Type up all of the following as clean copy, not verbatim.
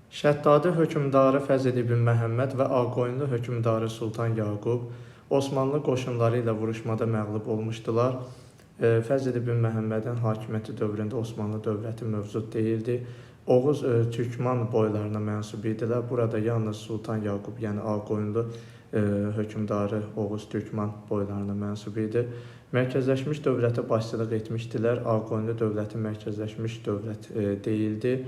Şəddadi hökmdarı Fəzl ibn Məhəmməd və Ağqoyunlu hökmdarı Sultan Yaqub Osmanlı qoşunları ilə vuruşmada məğlub olmuşdular. Fəzl ibn Məhəmmədin hakimiyyəti dövründə Osmanlı dövləti mövcud deyildi. Oğuz Türkman boylarına mənsub idilər. Burada yalnız Sultan Yaqub, yəni Ağqoyunlu hökmdarı Oğuz Türkman boylarına mənsub idi. Mərkəzləşmiş dövlətə başçılıq etmişdilər. Ağqoyunlu dövləti mərkəzləşmiş dövlət deyildi.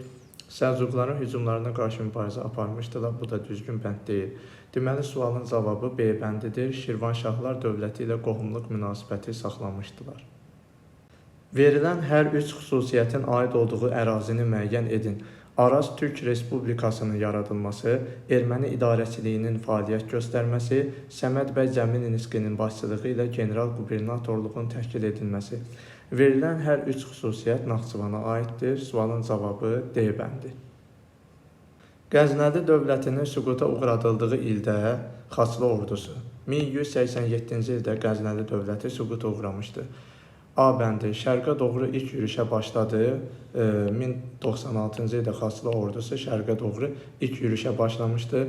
Səlcuqların hücumlarına qarşı mübarizə aparmışdılar. Bu da düzgün bənd deyil. Deməli, sualın cavabı B bəndidir. Şirvanşahlar dövləti ilə qohumluq münasibəti saxlamışdılar. Verilən hər üç xüsusiyyətin aid olduğu ərazini müəyyən edin. Araz Türk Respublikasının yaradılması, erməni idarəçiliyinin fəaliyyət göstərməsi, Səməd bəy Cəmil Niskinin başçılığı ilə general qubernatorluğun təşkil edilməsi. Verilən hər üç xüsusiyyət Naxçıvana aiddir. Sualın cavabı D bəndi. Qəznəli dövlətinin süquta uğradıldığı ildə Xaçlı ordusu 1187-ci ildə Qəznəli dövləti süquta uğramışdı. A bəndi şərqə doğru ilk yürüşə başladı. 1096-cı ildə Xaçlı ordusu şərqə doğru ilk yürüşə başlamışdı.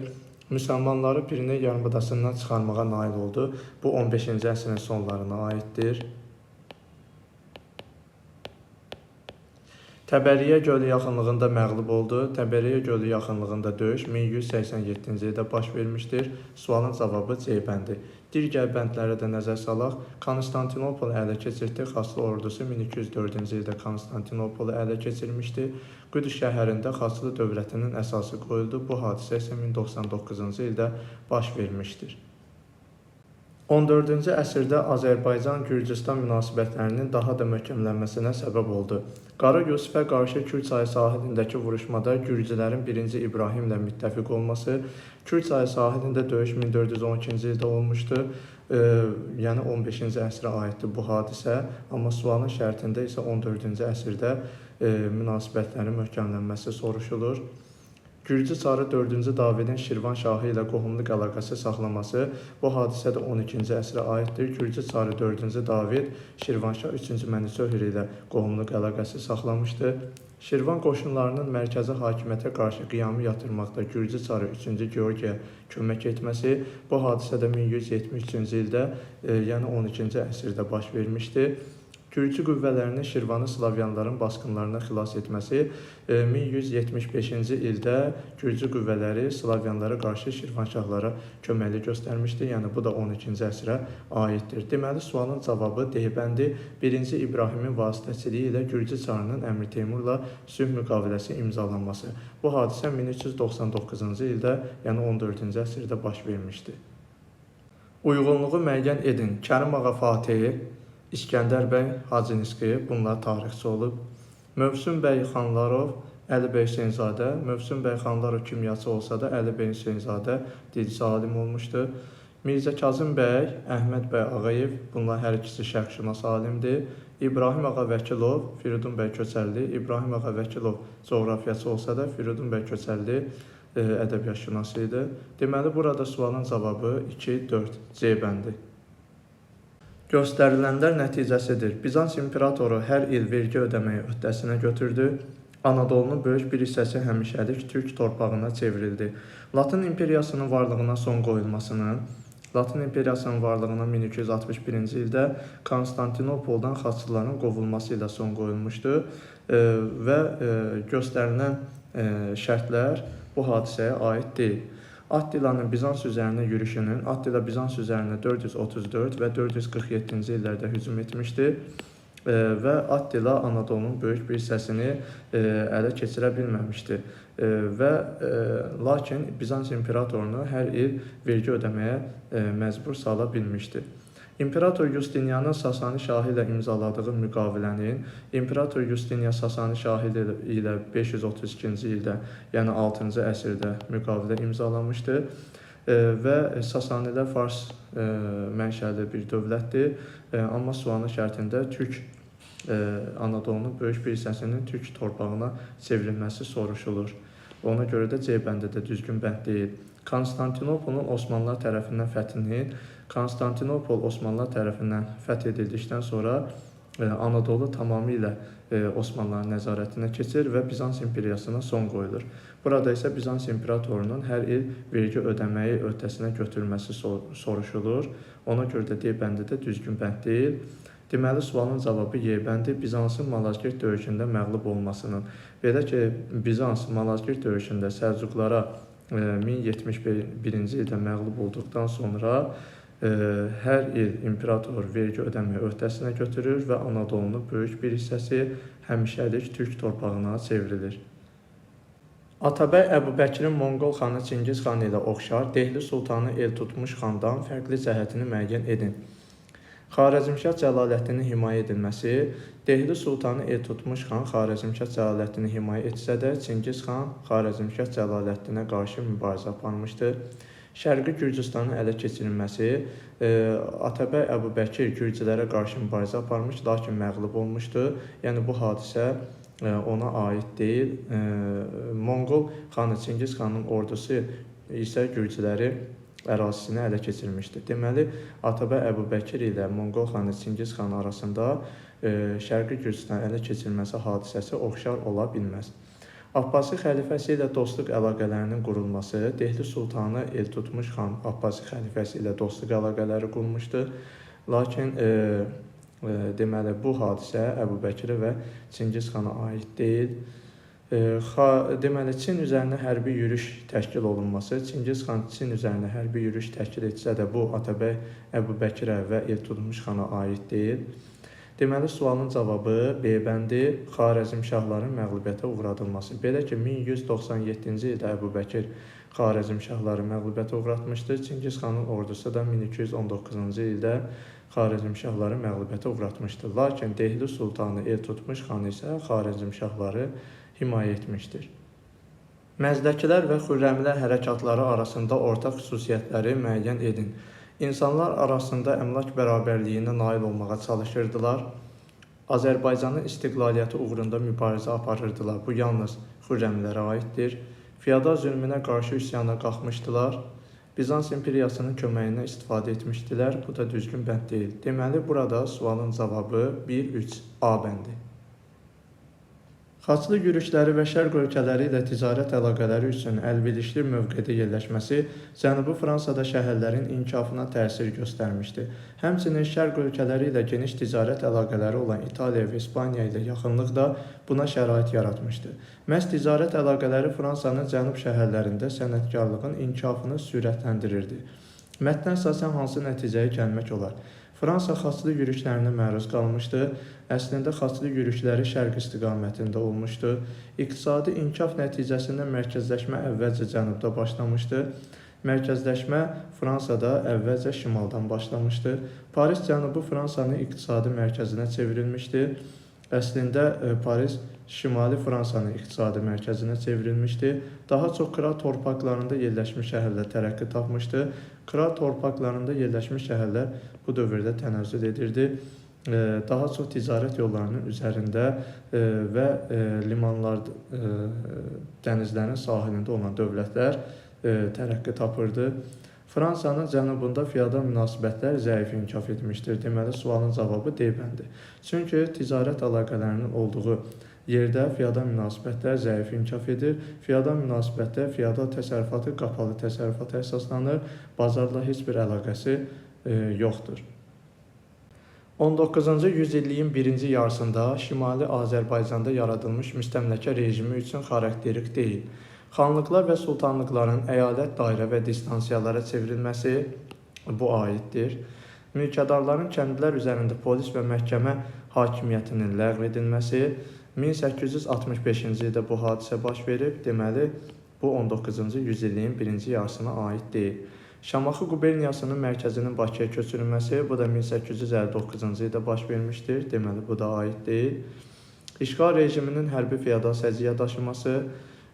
Müsəlmanları Piriney yarımadasından çıxarmağa nail oldu. Bu 15-ci əsrin sonlarına aiddir. Təbəriyyə gölü yaxınlığında məğlub oldu. Təbəriyyə gölü yaxınlığında döyüş 1187-ci ildə baş vermişdir. Sualın cavabı C bəndi. Digər bəndlərə də nəzər salaq. Konstantinopolu ələ keçirdi. Xaçlı ordusu 1204-cü ildə Konstantinopolu ələ keçirmişdi. Qüdüs şəhərində Xaçlı dövlətinin əsası qoyuldu. Bu hadisə isə 1099-cu ildə baş vermişdir. 14-cü əsrdə Azərbaycan-Gürcüstan münasibətlərinin daha da möhkəmlənməsinə səbəb oldu. Qara Yusifə qarşı Kür çayı sahilindəki vuruşmada Gürcülərin 1-ci İbrahimlə müttəfiq olması, Kür çayı sahilində döyüş 1412-ci ildə olmuşdu. Yəni 15-ci əsrə aiddir bu hadisə, amma sualın şərtində isə 14-cü əsrdə münasibətlərin möhkəmlənməsi soruşulur. Gürcü çarı 4-cü Davidin Şirvan şahı ilə qohumluq əlaqəsi saxlaması bu hadisə də 12-ci əsrə aiddir. Gürcü çarı 4-cü David Şirvanşah 3-cü Mənisöhr ilə qohumluq əlaqəsi saxlamışdı. Şirvan qoşunlarının mərkəzi hakimiyyətə qarşı qiyamı yatırmaqda Gürcü çarı 3-cü Georgiyə kömək etməsi bu hadisə də 1173-cü ildə, yəni 12-ci əsrdə baş vermişdi. Gürcü qüvvələrinin Şirvanı Slavyanların basqınlarına xilas etməsi 1175-ci ildə Gürcü qüvvələri Slavyanlara qarşı Şirvanşahlara köməklik göstərmişdi. Yəni bu da 12-ci əsrə aiddir. Deməli, sualın cavabı D bəndi 1-ci İbrahimin vasitəçiliyi ilə Gürcü çarının Əmir Teymurla sülh müqaviləsi imzalanması. Bu hadisə 1399-cu ildə, yəni 14-cü əsrdə baş vermişdi. Uyğunluğu müəyyən edin. Kərim ağa Fatihi, İskəndər bəy Hacı-Nisqi, bunlar tarixçi olub. Mövsüm bəy Xanlarov, Əli bəy Hüseynzadə. Mövsüm bəy Xanlarov kimyaçı olsa da Əli bəy Hüseynzadə dilçi alim olmuşdu. Mirzə Kazım bəy, Əhməd bəy Ağayev, bunlar hər ikisi şərqşünas alimdir. İbrahim ağa Vəkilov, Firidun bəy Köçərli. İbrahim ağa Vəkilov coğrafiyacı olsa da Firidun bəy Köçərli ədəbiyyatşünası idi. Deməli, burada sualın cavabı 2-4 C bəndi. Göstərilənlər nəticəsidir. Bizans imperatoru hər il vergi ödəməyi öhdəsinə götürdü. Anadolunun böyük bir hissəsi həmişəlik Türk torpağına çevrildi. Latin imperiyasının varlığına son qoyulmasının, Latin imperiyasının varlığına 1261-ci ildə Konstantinopoldan xaçlıların qovulması ilə son qoyulmuşdu və göstərilən şərtlər bu hadisəyə aid deyil. Attilanın Bizans üzərinə yürüşünün, Attila Bizans üzərinə 434 və 447-ci illərdə hücum etmişdi və Attila Anadolunun böyük bir hissəsini ələ keçirə bilməmişdi lakin Bizans imperatorunu hər il vergi ödəməyə məcbur sala bilmişdi. İmperator Justinianın Sasani şahı ilə imzaladığı müqavilənin İmperator Justinian Sasani şahı ilə 532-ci ildə, yəni 6-cı əsrdə müqavilə imzalamışdı və Sasanilər Fars mənşəli bir dövlətdir, amma sualın şərtində Türk Anadolunun böyük bir hissəsinin Türk torpağına çevrilməsi soruşulur. Ona görə də C bəndi də düzgün bənd deyil. Konstantinopolun Osmanlılar tərəfindən fəthinin Konstantinopol Osmanlılar tərəfindən fəth edildikdən sonra Anadolu tamamilə Osmanlıların nəzarətinə keçir və Bizans imperiyasına son qoyulur. Burada isə Bizans imperatorunun hər il vergi ödəməyi öhdəsinə götürülməsi soruşulur. Ona görə də D bəndi də düzgün bənd deyil. Deməli, sualın cavabı Y bəndi. Bizansın Malazgirt döyüşündə məğlub olmasının. Belə ki, Bizans Malazgirt döyüşündə Səlcuqlara 1071-ci ildə məğlub olduqdan sonra hər il imperator vergi ödəməyi öhdəsinə götürür və Anadolunun böyük bir hissəsi həmişəlik türk torpağına çevrilir. Atabəy Əbubəkirin Monqol xanı Çingiz xan ilə oxşar, Dehli sultanı el tutmuş xandan fərqli cəhətini müəyyən edin. Xarəzmşah Cəlaləddinin himayə edilməsi. Dehli sultanı el tutmuş xan Xarəzmşah Cəlaləddini himayə etsə də, Çingiz xan Xarəzmşah Cəlaləddinə qarşı mübarizə aparmışdır. Şərqi Gürcüstanın ələ keçirilməsi. Atabəy Əbubəkir Gürcülərə qarşı mübarizə aparmış, lakin məğlub olmuşdu. Yəni bu hadisə ona aid deyil. Monqol xanı Çingiz xanın ordusu isə Gürcüləri ərazisini ələ keçirmişdi. Deməli, Atabəy Əbubəkir ilə Monqol xanı Çingiz xan arasında Şərqi Gürcüstanın ələ keçirilməsi hadisəsi oxşar ola bilməz. Abbasi xəlifəsi ilə dostluq əlaqələrinin qurulması. Dehli sultanı el tutmuş xan Abbasi xəlifəsi ilə dostluq əlaqələri qurmuşdu. Lakin deməli, bu hadisə Əbubəkirə və Çingiz xana aid deyil. Deməli, Çin üzərinə hərbi yürüş təşkil olunması. Çingiz xan Çin üzərinə hərbi yürüş təşkil etsə də, bu Atabəy Əbubəkirə və el tutmuş xana aid deyil. Deməli, sualın cavabı B bəndi, Xarəzmşahların məğlubiyyətə uğradılması. Belə ki, 1197-ci ildə Əbubəkir Xarəzmşahları məğlubiyyətə uğratmışdır. Çingiz xanın ordusu da 1219-cu ildə Xarəzmşahları məğlubiyyətə uğratmışdır. Lakin Dehli sultanı el tutmuş xan isə Xarəzmşahları himayə etmişdir. Məzdəkilər və Xürrəmilər hərəkatları arasında ortaq xüsusiyyətləri müəyyən edin. İnsanlar arasında əmlak bərabərliyinə nail olmağa çalışırdılar. Azərbaycanın istiqlaliyyəti uğrunda mübarizə aparırdılar. Bu yalnız Xürrəmlərə aiddir. Feodal zülmünə qarşı üsyana qalxmışdılar. Bizans imperiyasının köməyindən istifadə etmişdilər. Bu da düzgün bənd deyil. Deməli, burada sualın cavabı 1-3 A bəndi. Xaçlı yürüşləri və Şərq ölkələri ilə ticarət əlaqələri üçün əlverişli mövqedə yerləşməsi Cənubi Fransada şəhərlərin inkişafına təsir göstərmişdi. Həmçinin Şərq ölkələri ilə geniş ticarət əlaqələri olan İtaliya və İspaniya ilə yaxınlıq da buna şərait yaratmışdı. Məhz ticarət əlaqələri Fransanın cənub şəhərlərində sənətkarlığın inkişafını sürətləndirirdi. Mətnə əsasən hansı nəticəyə gəlmək olar? Fransa xaçlı yürüşlərinə məruz qalmışdı. Əslində xaçlı yürüşləri şərq istiqamətində olmuşdu. İqtisadi inkişaf nəticəsində mərkəzləşmə əvvəlcə cənubda başlamışdı. Mərkəzləşmə Fransada əvvəlcə şimaldan başlamışdı. Paris Cənubi Fransanın iqtisadi mərkəzinə çevrilmişdi. Əslində Paris Şimali Fransanın iqtisadi mərkəzinə çevrilmişdi. Daha çox kral torpaqlarında yerləşmiş şəhərlər tərəqqi tapmışdı. Kral torpaqlarında yerləşmiş şəhərlər bu dövrdə tənəzzül edirdi. Daha çox ticarət yollarının üzərində və limanlar, dənizlərin sahilində olan dövlətlər tərəqqi tapırdı. Fransanın cənubunda feodal münasibətlər zəif inkişaf etmişdir. Deməli, sualın cavabı D bəndi. Çünki ticarət əlaqələrinin olduğu yerdə feodal münasibətlər zəif inkişaf edir. Feodal münasibətlər feodal təsərrüfatı qapalı təsərrüfata əsaslanır. Bazarla heç bir əlaqəsi yoxdur. 19-cu yüzilliyin birinci yarısında Şimali Azərbaycanda yaradılmış müstəmləkə rejimi üçün xarakterik deyil. Xanlıqlar və sultanlıqların əyalət, dairə və distansiyalara çevrilməsi bu aiddir. Mülkədarların kəndlər üzərində polis və məhkəmə hakimiyyətinin ləğv edilməsi 1865-ci ildə bu hadisə baş verib. Deməli, bu 19-cu yüzilliyin birinci yarısına aid deyil. Şamaxı quberniyasının mərkəzinin Bakıya köçürülməsi, bu da 1859-cu ildə baş vermişdir. Deməli, bu da aid deyil. İşğal rejiminin hərbi feodal səciyyəyə daşıması,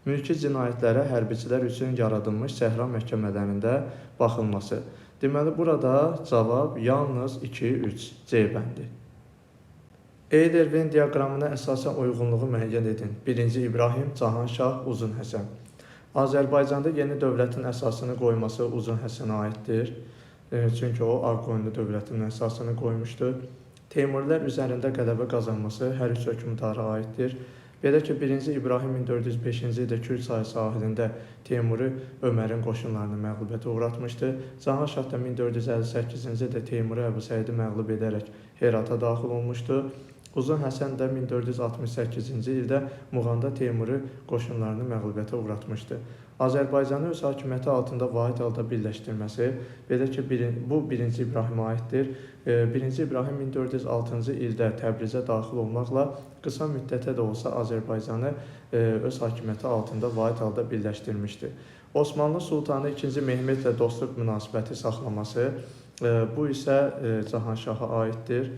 mülki cinayətlərə hərbçilər üçün yaradılmış səhra məhkəmələrində baxılması. Deməli, burada cavab yalnız 2-3 C bəndi. Eyler-Venn diaqramına əsasən uyğunluğu müəyyən edin. 1-ci İbrahim, Cahanşah, Uzun Həsən. Azərbaycanda yeni dövlətin əsasını qoyması Uzun Həsənə aiddir. Çünki o Ağqoyunlu dövlətinin əsasını qoymuşdur. Teymurilər üzərində qələbə qazanması hər üç hökmdara aiddir. Belə ki, 1-ci İbrahim 1405-ci ildə Kür çayı sahilində Teymuri Ömərin qoşunlarını məğlubiyyətə uğratmışdı. Cahan Şah da 1458-ci ildə Teymuri Əbu Səidi məğlub edərək Herata daxil olmuşdu. Uzun Həsən də 1468-ci ildə Muğanda Teymuri qoşunlarını məğlubiyyətə uğratmışdı. Azərbaycanı öz hakimiyyəti altında vahid halda birləşdirməsi, belə ki, bu 1-ci İbrahimə aiddir. 1-ci İbrahim 1406-cı ildə Təbrizə daxil olmaqla qısa müddətə də olsa Azərbaycanı öz hakimiyyəti altında vahid halda birləşdirmişdi. Osmanlı Sultanı 2-ci Mehmedlə dostluq münasibəti saxlaması, bu isə Cahanşaha aiddir.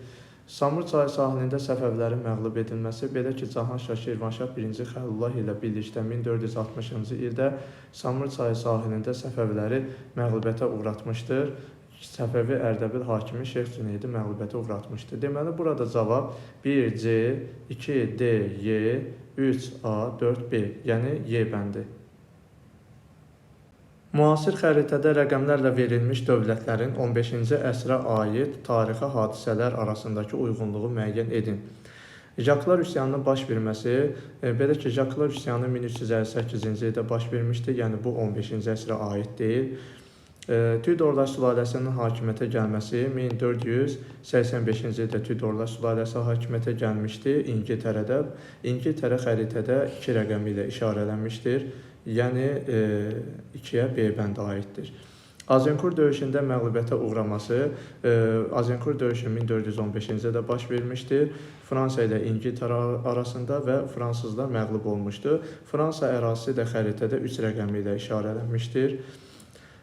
Samur çayı sahilində Səfəvlərin məğlub edilməsi, belə ki, Cahanşah Şirvanşah 1-ci Xəlilullah ilə birlikdə 1460-cı ildə Samur çayı sahilində Səfəvləri məğlubiyyətə uğratmışdır. Səfəvi Ərdəbil hakimi Şeyx Cüneydi məğlubiyyətə uğratmışdır. Deməli, burada cavab 1C, 2D, Y, 3A, 4B, yəni Y bəndi. Müasir xəritədə rəqəmlərlə verilmiş dövlətlərin 15-ci əsrə aid tarixi hadisələr arasındakı uyğunluğu müəyyən edin. Jaklar üsyanının baş verməsi, belə ki, Jaklar üsyanı 1358-ci ildə baş vermişdi, yəni bu 15-ci əsrə aid deyil. Tüdorlar sülaləsinin hakimiyyətə gəlməsi 1485-ci ildə Tüdorlar sülaləsi hakimiyyətə gəlmişdi İngiltərədə. İngiltərə xəritədə 2 rəqəmi ilə işarələnmişdir. Yəni 2-yə B bəndi aiddir. Azinkur döyüşündə məğlubiyyətə uğraması, Azinkur döyüşü 1415-ci ildə baş vermişdir. Fransa ilə İngiltərə arasında və fransızlar məğlub olmuşdu. Fransa ərazisi də xəritədə 3 rəqəmi ilə işarələnmişdir.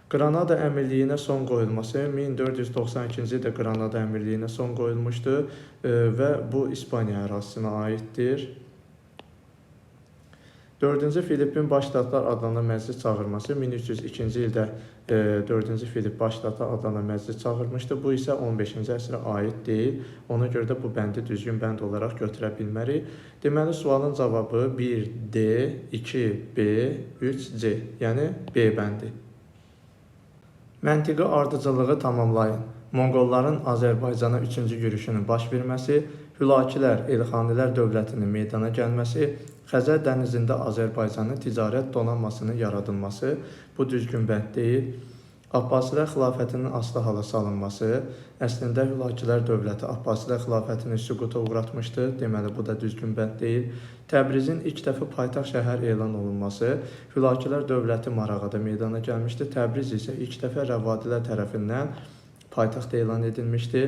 Qranada əmirliyinə son qoyulması 1492-ci ildə Qranada əmirliyinə son qoyulmuşdu və bu İspaniya ərazisinə aiddir. 4-cü Filippin Başdatlar adlanan məclis çağırması 1302-ci ildə 4-cü Filip Başdatlar adlanan məclis çağırmışdı. Bu isə 15-ci əsrə aid deyil. Ona görə də bu bəndi düzgün bənd olaraq götürə bilmərik. Deməli, sualın cavabı 1D, 2B, 3C, yəni B bəndi. Məntiqi ardıcıllığı tamamlayın. Monqolların Azərbaycana 3-cü yürüşünün baş verməsi, Hülakilər, Elxanilər dövlətinin meydana gəlməsi, Xəzər dənizində Azərbaycanın ticarət donanmasının yaradılması, bu düzgün bənd deyil. Abbasilər xilafətinin asılı hala salınması, əslində Hülakilər dövləti Abbasilər xilafətini süquta uğratmışdı, deməli bu da düzgün bənd deyil. Təbrizin ilk dəfə paytaxt şəhər elan olunması, Hülakilər dövləti Marağada meydana gəlmişdi, Təbriz isə ilk dəfə Rəvadilər tərəfindən paytaxt elan edilmişdi.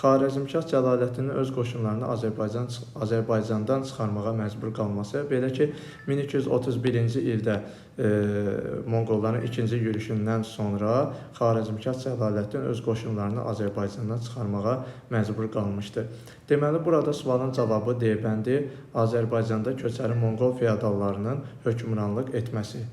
Xarəzmşah Cəlaləddinin öz qoşunlarını Azərbaycandan çıxarmağa məcbur qalması, belə ki, 1231-ci ildə Monqolların 2-ci yürüşündən sonra Xarəzmşah Cəlaləddin öz qoşunlarını Azərbaycandan çıxarmağa məcbur qalmışdı. Deməli, burada sualın cavabı D bəndi, Azərbaycanda köçəri Monqol feodallarının hökmranlıq etməsi.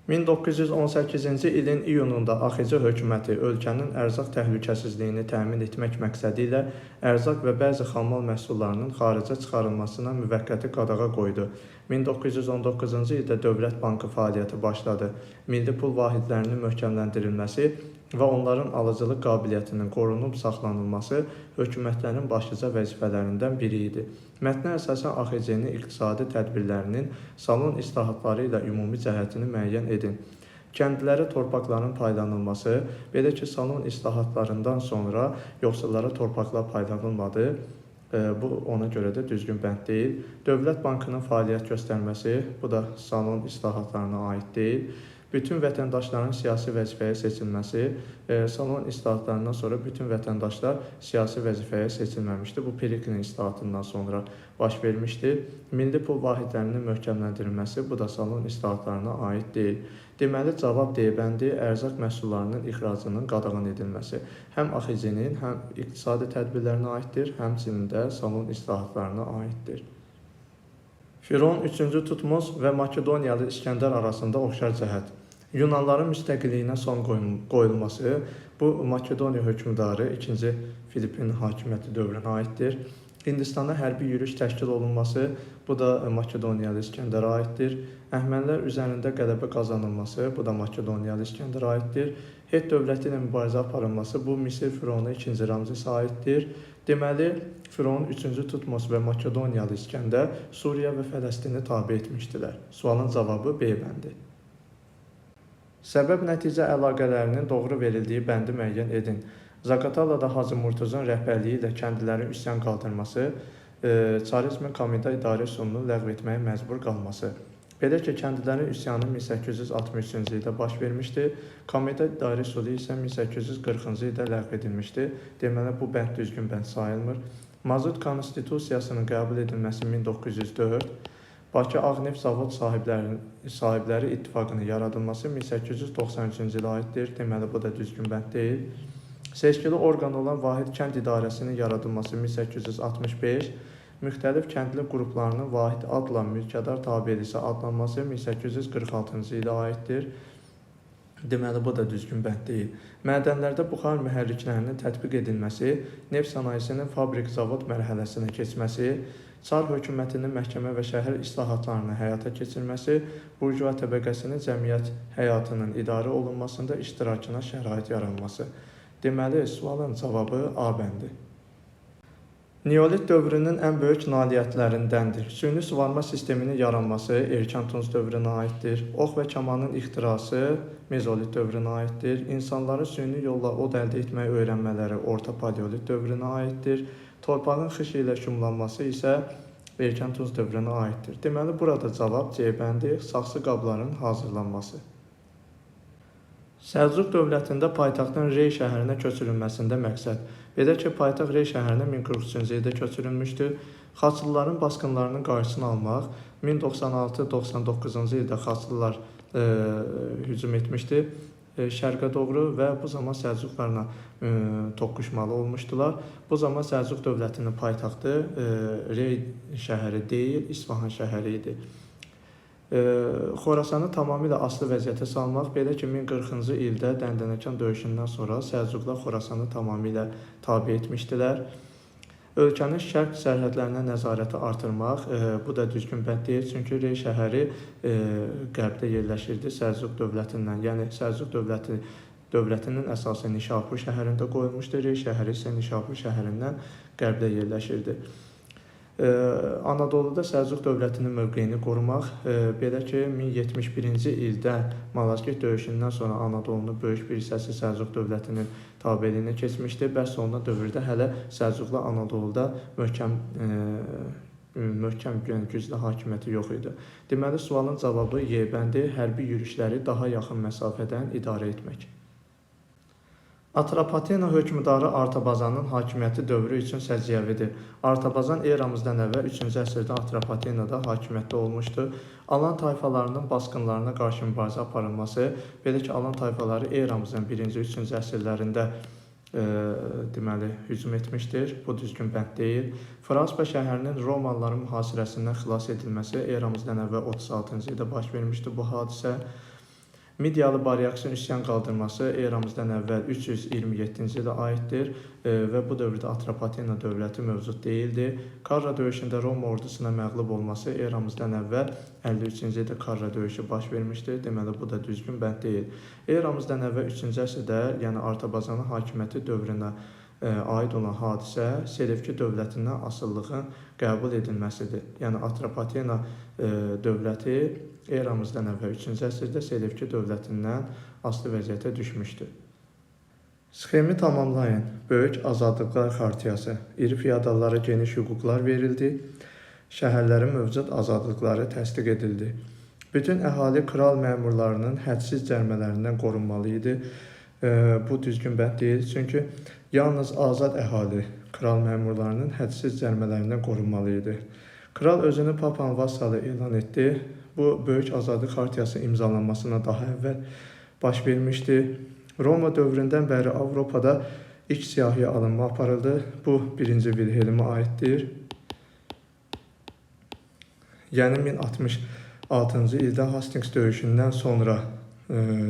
1918-ci ilin iyununda AXC hökuməti ölkənin ərzaq təhlükəsizliyini təmin etmək məqsədi ilə ərzaq və bəzi xammal məhsullarının xaricə çıxarılmasına müvəqqəti qadağa qoydu. 1919-cu ildə Dövlət Bankı fəaliyyəti başladı. Milli pul vahidlərinin möhkəmləndirilməsi və onların alıcılıq qabiliyyətinin qorunub saxlanılması hökumətlərin başlıca vəzifələrindən biri idi. Mətnə əsasən AXC-nin iqtisadi tədbirlərinin salon islahatları ilə ümumi cəhətini müəyyən edin. Kəndlilərə torpaqların paylanılması, belə ki, salon islahatlarından sonra yoxsullara torpaqlar paylanılmadı. Bu ona görə də düzgün bənd deyil. Dövlət Bankının fəaliyyət göstərməsi, bu da salon islahatlarına aid deyil. Bütün vətəndaşların siyasi vəzifəyə seçilməsi, salon islahatlarından sonra bütün vətəndaşlar siyasi vəzifəyə seçilməmişdi. Bu Periklin islahatından sonra baş vermişdi. Milli pul vahidlərinin möhkəmləndirilməsi, bu da salon islahatlarına aid deyil. Deməli, cavab D bəndi, ərzaq məhsullarının ixracının qadağan edilməsi. Həm AXC-nin, həm iqtisadi tədbirlərinə aiddir, həmçinin də salon islahatlarına aiddir. Firon 3-cü Tutmos və Makedoniyalı İskəndər arasında oxşar cəhət. Yunanların müstəqilliyinə son qoyulması, bu Makedoniya hökmdarı 2-ci Filippin hakimiyyəti dövrünə aiddir. Hindistana hərbi yürüş təşkil olunması, bu da Makedoniyalı İskəndərə aiddir. Əhəmənilər üzərində qələbə qazanılması, bu da Makedoniyalı İskəndərə aiddir. Het dövləti ilə mübarizə aparılması bu Misir Firavunu 2-ci Ramzesa aiddir. Deməli, Firavun 3-cü Tutmos və Makedoniyalı İskəndər Suriya və Fələstini tabe etmişdilər. Sualın cavabı B bəndi. Səbəb-nəticə əlaqələrinin doğru verildiyi bəndi müəyyən edin. Zaqatalada Hacı Murtuzun rəhbərliyi ilə kəndlilərin üsyan qaldırması, Çarizmin Komida idarə üsulunu ləğv etməyə məcbur qalması. Belə ki, kəndlilərin üsyanı 1863-cü ildə baş vermişdi, Komida idarə üsulu isə 1840-cı ildə ləğv edilmişdi. Deməli, bu bənd düzgün bənd sayılmır. Mazut Konstitusiyasının qəbul edilməsi 1904, Bakı Ağneft Zavod sahibləri ittifaqının yaradılması 1893-cü ilə aiddir. Deməli, bu da düzgün bənd deyil. Seçkili orqan olan Vahid Kənd İdarəsinin yaradılması 1865, müxtəlif kəndli qruplarının vahid adla mülkədar tabelisi adlanması 1846-cı ilə aiddir. Deməli, bu da düzgün bənd deyil. Mədənlərdə buxar mühərriklərinin tətbiq edilməsi, neft sənayesinin fabrik-zavod mərhələsinə keçməsi, Çar hökumətinin məhkəmə və şəhər islahatlarını həyata keçirməsi, burjua təbəqəsinin cəmiyyət həyatının idarə olunmasında iştirakına şərait yaranması. Deməli, sualın cavabı A bəndi. Neolit dövrünün ən böyük nailiyyətlərindəndir. Süni suvarma sisteminin yaranması erkən Tunc dövrünə aiddir. Ox və kamanın ixtirası mezolit dövrünə aiddir. İnsanların süni yolla od əldə etməyi öyrənmələri orta paleolit dövrünə aiddir. Torpağın xış ilə şumlanması isə erkən Tunc dövrünə aiddir. Deməli, burada cavab C bəndi, saxsı qabların hazırlanması. Səlcuq dövlətində paytaxtın Rey şəhərinə köçürülməsində məqsəd. Belə ki, paytaxt Rey şəhərinə 1043-cü ildə köçürülmüşdü. Xaçlıların basqınlarının qarşısını almaq 1096-99-cu ildə Xaçlılar hücum etmişdi şərqə doğru və bu zaman Səlcuqlarla toqquşmalı olmuşdular. Bu zaman Səlcuq dövlətinin paytaxtı Rey şəhəri deyil, İsfahan şəhəri idi. Xorasanı tamamilə asılı vəziyyətə salmaq, belə ki, 1040-cı ildə Dəndənəkan döyüşündən sonra Səlcuqlar Xorasanı tamamilə tabe etmişdilər. Ölkənin şərq sərhədlərinə nəzarəti artırmaq, bu da düzgün bənd deyil, çünki Rey şəhəri qərbdə yerləşirdi Səlcuq dövlətindən, yəni Səlcuq dövlətinin əsası Nişapur şəhərində qoyulmuşdu, Rey şəhəri isə Nişapur şəhərindən qərbdə yerləşirdi. Anadoluda Səlcuq dövlətinin mövqeyini qorumaq, belə ki, 1071-ci ildə Malazgirt döyüşündən sonra Anadolunun böyük bir hissəsi Səlcuq dövlətinin tabeliyinə keçmişdi. Bəs sonuna dövrdə hələ Səlcuqlar Anadoluda möhkəm güclü hakimiyyəti yox idi. Deməli, sualın cavabı Y bəndi, hərbi yürüşləri daha yaxın məsafədən idarə etmək. Atropatena hökmdarı Artabazanın hakimiyyəti dövrü üçün səciyyəvidir. Artabazan eramızdan əvvəl 3-cü əsrdə Atropatenada hakimiyyətdə olmuşdu. Alan tayfalarının basqınlarına qarşı mübarizə aparılması, belə ki, Alan tayfaları eramızdan 1-ci, 3-cü əsrlərində deməli, hücum etmişdir. Bu düzgün bənd deyil. Franspa şəhərinin Romalıların mühasirəsindən xilas edilməsi eramızdan əvvəl 36-cı ildə baş vermişdi bu hadisə. Midiyalı Baryaksin üsyan qaldırması eramızdan əvvəl 327-ci ilə aiddir və bu dövrdə Atropatena dövləti mövcud deyildi. Karra döyüşündə Roma ordusuna məğlub olması eramızdan əvvəl 53-cü ildə Karra döyüşü baş vermişdi. Deməli, bu da düzgün bənd deyil. Eramızdan əvvəl 3-cü əsrdə, yəni Artabazanın hakimiyyəti dövrünə aid olan hadisə Selevki dövlətindən asıllığın qəbul edilməsidir. Yəni, Atropatena dövləti eramızdan əvvəl 3-cü əsrdə Selevki dövlətindən asılı vəziyyətə düşmüşdür. Sxemi tamamlayın. Böyük azadlıqlar xartiyası. İri fiyadallara geniş hüquqlar verildi. Şəhərlərin mövcud azadlıqları təsdiq edildi. Bütün əhali kral məmurlarının hədsiz cərmələrindən qorunmalı idi. Bu düzgün bənd deyil, çünki yalnız azad əhali kral məmurlarının hədsiz cərmələrindən qorunmalı idi. Kral özünü Papan vassalı elan etdi. Bu, Böyük Azadlıq Xartiyası imzalanmasına daha əvvəl baş vermişdi. Roma dövründən bəri Avropada ilk siyahıya alınma aparıldı. Bu, 1-ci Vilhelmə aiddir. Yəni, 1066-cı ildə Hastings döyüşündən sonra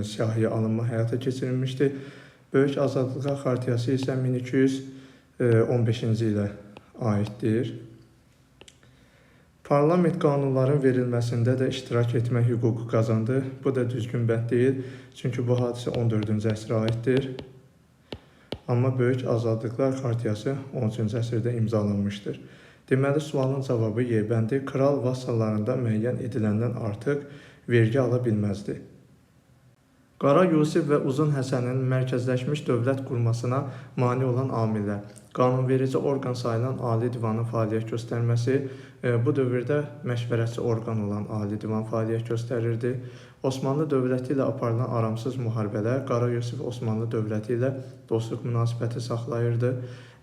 siyahıya alınma həyata keçirilmişdi. Böyük Azadlıqlar Xartiyası isə 1215-ci ilə aiddir. Parlament qanunların verilməsində də iştirak etmə hüququ qazandı. Bu da düzgün bənd deyil, çünki bu hadisə 14-cü əsrə aiddir. Amma Böyük Azadlıqlar Xartiyası 13-cü əsrdə imzalanmışdır. Deməli, sualın cavabı Y bəndi. Kral vassallarında müəyyən ediləndən artıq vergi ala bilməzdi. Qara Yusif və Uzun Həsənin mərkəzləşmiş dövlət qurmasına mane olan amillər. Qanunverici orqan sayılan Ali Divanın fəaliyyət göstərməsi, bu dövrdə məşvərətçi orqan olan Ali Divan fəaliyyət göstərirdi. Osmanlı dövləti ilə aparılan aramsız müharibələr Qara Yusif Osmanlı dövləti ilə dostluq münasibəti saxlayırdı.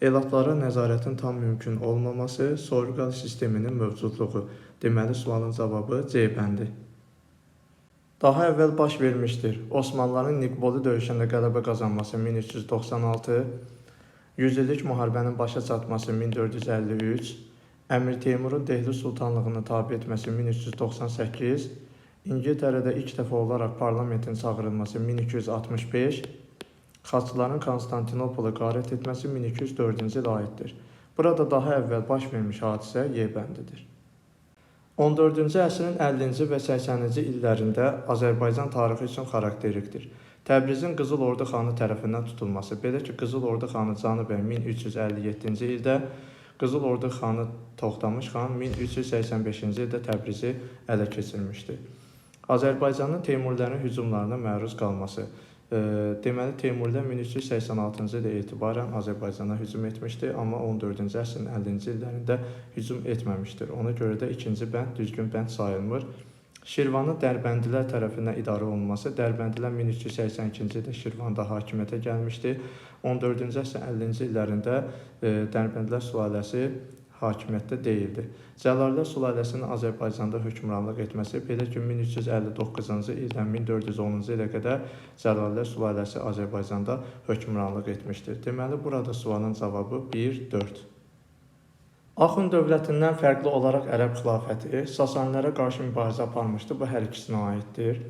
Elatlara nəzarətin tam mümkün olmaması, soyurqal sisteminin mövcudluğu. Deməli, sualın cavabı C bəndi. Daha əvvəl baş vermişdir. Osmanlıların Niqboli döyüşündə qələbə qazanması 1396, 100 illik müharibənin başa çatması 1453, Əmir Teymurun Dehli Sultanlığını tabe etməsi 1398, İngiltərədə ilk dəfə olaraq parlamentin çağırılması 1265, Xaçların Konstantinopolu qarət etməsi 1204-cü ilə aiddir. Burada daha əvvəl baş vermiş hadisə Y bəndidir. 14-cü əsrin 50-ci və 80-ci illərində Azərbaycan tarixi üçün xarakterikdir. Təbrizin Qızıl Ordu xanı tərəfindən tutulması, belə ki, Qızıl Ordu xanı Canı bəy 1357-ci ildə, Qızıl Ordu xanı Toxtamış xan 1385-ci ildə Təbrizi ələ keçirmişdi. Azərbaycanın Teymurilərin hücumlarına məruz qalması. Deməli, Teymurilər 1386-cı ildə etibarən Azərbaycana hücum etmişdi, amma 14-cü əsrin 50-ci illərində hücum etməmişdir. Ona görə də ikinci bənd düzgün bənd sayılmır. Şirvanın Dərbəndilər tərəfindən idarə olunması. Dərbəndilər 1382-ci ildə Şirvanda hakimiyyətə gəlmişdi. 14-cü əsrin 50-ci illərində Dərbəndilər sülaləsi hakimiyyətdə deyildi. Cəlalilər sülaləsinin Azərbaycanda hökmranlıq etməsi, belə ki, 1359-cu ildən 1410-cu ilə qədər Cəlalilər sülaləsi Azərbaycanda hökmranlıq etmişdir. Deməli, burada sualın cavabı 1-4. Axund dövlətindən fərqli olaraq Ərəb xilafəti Sasanilərə qarşı mübarizə aparmışdı. Bu hər ikisinə aiddir.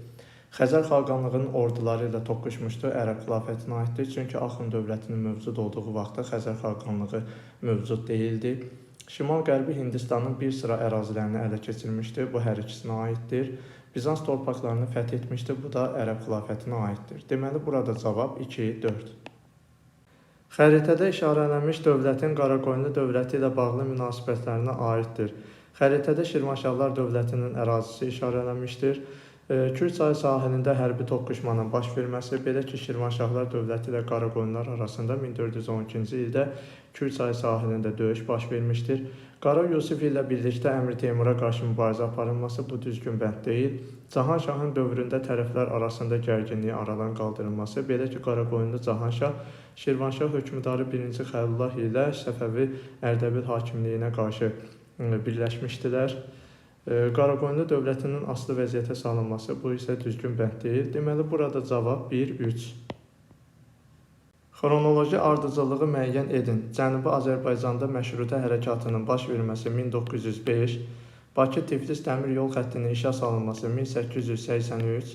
Xəzər xaqanlığının orduları ilə toqquşmuşdu, Ərəb xilafətinə aiddir. Çünki Axund dövlətinin mövcud olduğu vaxtda Xəzər xaqanlığı mövcud deyildi. Şimal-Qərbi Hindistanın bir sıra ərazilərini ələ keçirmişdi. Bu hər ikisinə aiddir. Bizans torpaqlarını fəth etmişdi. Bu da Ərəb xilafətinə aiddir. Deməli, burada cavab 2-4. Xəritədə işarələnmiş dövlətin Qaraqoyunlu dövləti ilə bağlı münasibətlərinə aiddir. Xəritədə Şirvanşahlar dövlətinin ərazisi işarələnmişdir. Kür çayı sahilində hərbi toqquşmanın baş verməsi, belə ki, Şirvanşahlar dövləti ilə Qaraqoyunlar arasında 1412-ci ildə Kür çayı sahilində döyüş baş vermişdir. Qara Yusif ilə birlikdə Əmir Teymura qarşı mübarizə aparılması bu düzgün bənd deyil. Cahanşahın dövründə tərəflər arasında gərginliyi aradan qaldırılması, belə ki, Qaraqoyunlu Cahanşah Şirvanşah hökmdarı 1-ci Xəlilullah ilə Səfəvi Ərdəbil hakimliyinə qarşı birləşmişdilər. Qaraqoyunlu dövlətinin asılı vəziyyətə salınması, bu isə düzgün bənd deyil. Deməli, burada cavab 1-3. Xronoloji ardıcıllığı müəyyən edin. Cənubi Azərbaycanda məşrutə hərəkatının baş verməsi 1905, Bakı-Tiflis dəmir yol xəttinin işə salınması 1883,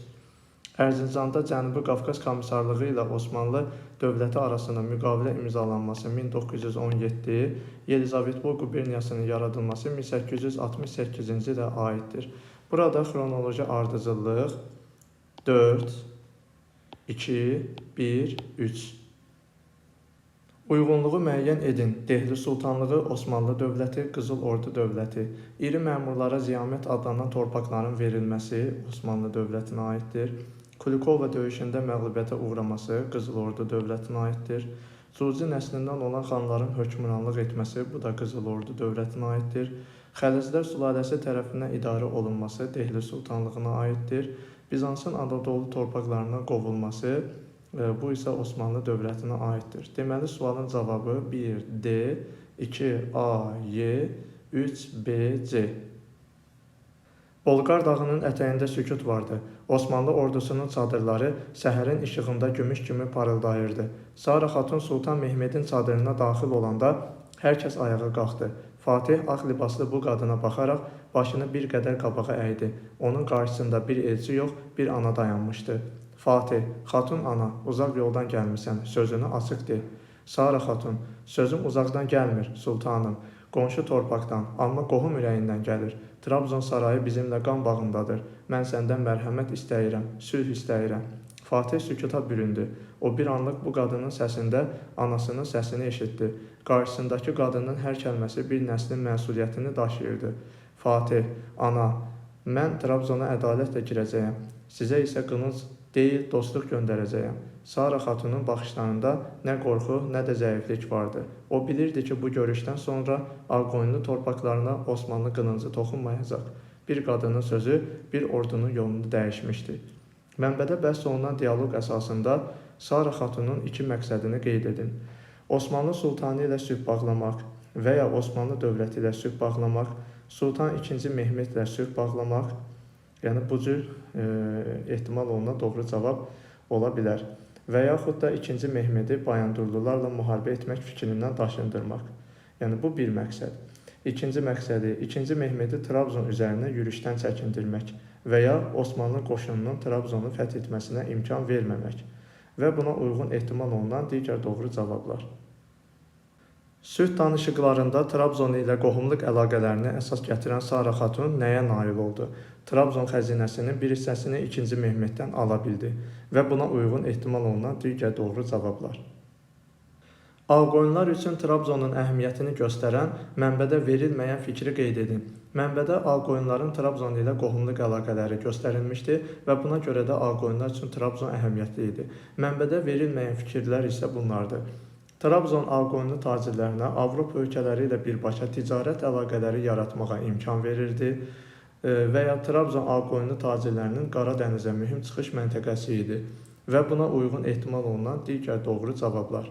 Ərzincanda Cənubi Qafqaz Komissarlığı ilə Osmanlı dövləti arasında müqavilə imzalanması 1917, Yelizavetpol quberniyasının yaradılması 1868-ci ilə aiddir. Burada xronoloji ardıcıllıq 4, 2, 1, 3. Uyğunluğu müəyyən edin. Dehli Sultanlığı, Osmanlı dövləti, Qızıl Ordu dövləti. İri məmurlara ziyamət adlanan torpaqların verilməsi Osmanlı dövlətinə aiddir. Kulikova döyüşündə məğlubiyyətə uğraması Qızıl Ordu dövlətinə aiddir. Cuzi nəslindən olan xanların hökmranlıq etməsi, bu da Qızıl Ordu dövlətinə aiddir. Xəlizlər sülaləsi tərəfindən idarə olunması Dehli Sultanlığına aiddir. Bizansın Anadolu torpaqlarından qovulması, bu isə Osmanlı dövlətinə aiddir. Deməli, sualın cavabı 1-D, 2-A-Y, 3-B-C. Bolqar dağının ətəyində sükut vardı. Osmanlı ordusunun çadırları səhərin işığında gümüş kimi parıldayırdı. Sara Xatun Sultan Mehmedin çadırına daxil olanda hər kəs ayağa qalxdı. Fatih ağ libaslı bu qadına baxaraq başını bir qədər qabağa əydi. Onun qarşısında bir elçi yox, bir ana dayanmışdı. Fatih, Xatun ana, uzaq yoldan gəlmisən, sözünü açıq de. Sara Xatun, sözüm uzaqdan gəlmir, sultanım. Qonşu torpaqdan, amma qohum ürəyindən gəlir. Trabzon sarayı bizimlə qan bağındadır. Mən səndən mərhəmət istəyirəm, sülh istəyirəm. Fatih sükuta büründü. O bir anlıq bu qadının səsində anasının səsini eşitdi. Qarşısındakı qadının hər kəlməsi bir nəslin məsuliyyətini daşıyırdı. Fatih, ana, mən Trabzona ədalətlə girəcəyəm. Sizə isə qılınc deyil, dostluq göndərəcəyəm. Sara xatunun baxışlarında nə qorxu, nə də zəiflik vardı. O bilirdi ki, bu görüşdən sonra Ağqoyunlu torpaqlarına Osmanlı qılıncı toxunmayacaq. Bir qadının sözü bir ordunun yolunu dəyişmişdi. Mənbədə bəhs olunan dialoq əsasında Sara xatunun iki məqsədini qeyd edin. Osmanlı sultanı ilə sülh bağlamaq və ya Osmanlı dövləti ilə sülh bağlamaq, Sultan II. Mehmedlə sülh bağlamaq, yəni bu cür ehtimal olunan doğru cavab ola bilər. Və yaxud da 2. Mehmedi Bayandurlularla müharibə etmək fikrindən daşındırmaq. Yəni bu bir məqsəd. İkinci məqsədi 2. Mehmedi Trabzon üzərinə yürüşdən çəkindirmək və ya Osmanlı qoşununun Trabzonu fəth etməsinə imkan verməmək və buna uyğun ehtimal olunan digər doğru cavablar. Sülh danışıqlarında Trabzon ilə qohumluq əlaqələrini əsas gətirən Sara xatun nəyə nail oldu? Trabzon xəzinəsinin bir hissəsini 2. Mehmeddən ala bildi və buna uyğun ehtimal olunan digər doğru cavablar. Ağqoyunlar üçün Trabzonun əhəmiyyətini göstərən mənbədə verilməyən fikri qeyd edin. Mənbədə Ağqoyunların Trabzon ilə qohumluq əlaqələri göstərilmişdi və buna görə də Ağqoyunlar üçün Trabzon əhəmiyyətli idi. Mənbədə verilməyən fikirlər isə bunlardır. Trabzon Ağqoyunlu tacirlərinə Avropa ölkələri ilə birbaşa ticarət əlaqələri yaratmağa imkan verirdi və ya Trabzon Ağqoyunlu tacirlərinin Qara dənizə mühüm çıxış məntəqəsi idi və buna uyğun ehtimal olunan digər doğru cavablar.